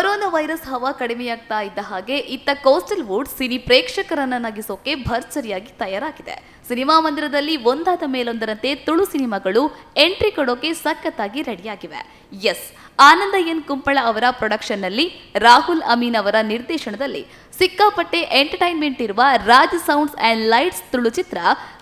Corona virus ಹವಾ ಕಡಿಮೆಯಾಗ್ತಾ ಇದ್ದ ಹಾಗೆ ಇತ್ತ ಕೋಸ್ಟಲ್ ವುಡ್ ಸಿನಿ ಪ್ರೇಕ್ಷಕರನ್ನ ನಗಿಸೋಕೆ ಭರ್ಜರಿಯಾಗಿ ತಯಾರಾಗಿದೆ. ಸಿನಿಮಾ ಮಂದಿರದಲ್ಲಿ ಒಂದಾದ ಮೇಲೊಂದರಂತೆ ತುಳು ಸಿನಿಮಾಗಳು ಎಂಟ್ರಿ ಕೊಡೋಕೆ ಸಖತ್ತಾಗಿ ರೆಡಿಯಾಗಿವೆ. ಎಸ್, ಆನಂದ ಎನ್ ಕುಂಪಳ ಅವರ ಪ್ರೊಡಕ್ಷನ್ನಲ್ಲಿ ರಾಹುಲ್ ಅಮೀನ್ ಅವರ ನಿರ್ದೇಶನದಲ್ಲಿ ಸಿಕ್ಕಾಪಟ್ಟೆ ಎಂಟರ್ಟೈನ್ಮೆಂಟ್ ಇರುವ Raj sounds and lights Tulu ಚಿತ್ರ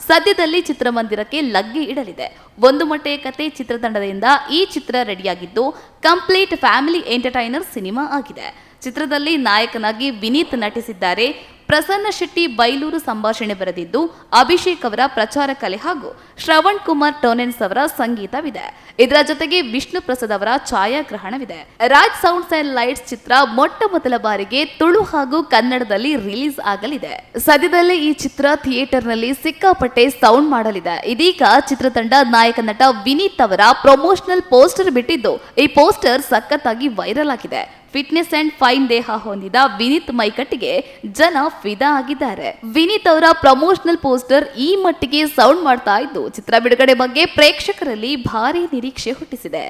ಸದ್ಯದಲ್ಲಿ ಚಿತ್ರಮಂದಿರಕ್ಕೆ ಲಗ್ಗೆ ಇಡಲಿದೆ. ಒಂದು ಮೊಟ್ಟೆಯ ಕತೆ ಚಿತ್ರತಂಡದಿಂದ ಈ ಚಿತ್ರ ರೆಡಿಯಾಗಿದ್ದು ಕಂಪ್ಲೀಟ್ ಫ್ಯಾಮಿಲಿ ಎಂಟರ್ಟೈನರ್ ಸಿನಿಮಾ ಆಗಿದೆ. ಚಿತ್ರದಲ್ಲಿ ನಾಯಕನಾಗಿ ವಿನೀತ್ ನಟಿಸಿದ್ದಾರೆ. ಪ್ರಸನ್ನ ಶೆಟ್ಟಿ ಬೈಲೂರು ಸಂಭಾಷಣೆ ಬರೆದಿದ್ದು ಅಭಿಷೇಕ್ ಅವರ ಪ್ರಚಾರ ಕಲೆ ಹಾಗೂ ಶ್ರವಣ್ ಕುಮಾರ್ ಟೋನೆನ್ಸ್ ಅವರ ಸಂಗೀತವಿದೆ. ಇದರ ಜೊತೆಗೆ ವಿಷ್ಣು ಪ್ರಸಾದ್ ಅವರ ಛಾಯಾಗ್ರಹಣವಿದೆ. ರಾಜ್ ಸೌಂಡ್ಸ್ ಅಂಡ್ ಲೈಟ್ಸ್ ಚಿತ್ರ ಮೊಟ್ಟ ಮೊದಲ ಬಾರಿಗೆ ತುಳು ಹಾಗೂ ಕನ್ನಡದಲ್ಲಿ ರಿಲೀಸ್ ಆಗಲಿದೆ. ಸದ್ಯದಲ್ಲೇ ಈ ಚಿತ್ರ ಥಿಯೇಟರ್ನಲ್ಲಿ ಸಿಕ್ಕಾಪಟ್ಟೆ ಸೌಂಡ್ ಮಾಡಲಿದೆ. ಇದೀಗ ಚಿತ್ರತಂಡ ನಾಯಕ ನಟ ವಿನೀತ್ ಅವರ ಪ್ರಮೋಷನಲ್ ಪೋಸ್ಟರ್ ಬಿಟ್ಟಿದ್ದು ಈ ಪೋಸ್ಟರ್ ಸಖತ್ತಾಗಿ ವೈರಲ್ ಆಗಿದೆ. ಫಿಟ್ನೆಸ್ ಅಂಡ್ ಫೈನ್ ದೇಹ ಹೊಂದಿದ ವಿನೀತ್ ಮೈಕಟ್ಟಿಗೆ ಜನ ಫಿದಾ ಆಗಿದ್ದಾರೆ. ವಿನೀತ್ ಅವರ ಪ್ರಮೋಷನಲ್ ಪೋಸ್ಟರ್ ಈ ಮಟ್ಟಿಗೆ ಸೌಂಡ್ ಮಾಡ್ತಾ ಇದ್ದು ಚಿತ್ರ ಬಿಡುಗಡೆ ಬಗ್ಗೆ ಪ್ರೇಕ್ಷಕರಲ್ಲಿ ಭಾರಿ ನಿರೀಕ್ಷೆ ಹುಟ್ಟಿಸಿದೆ.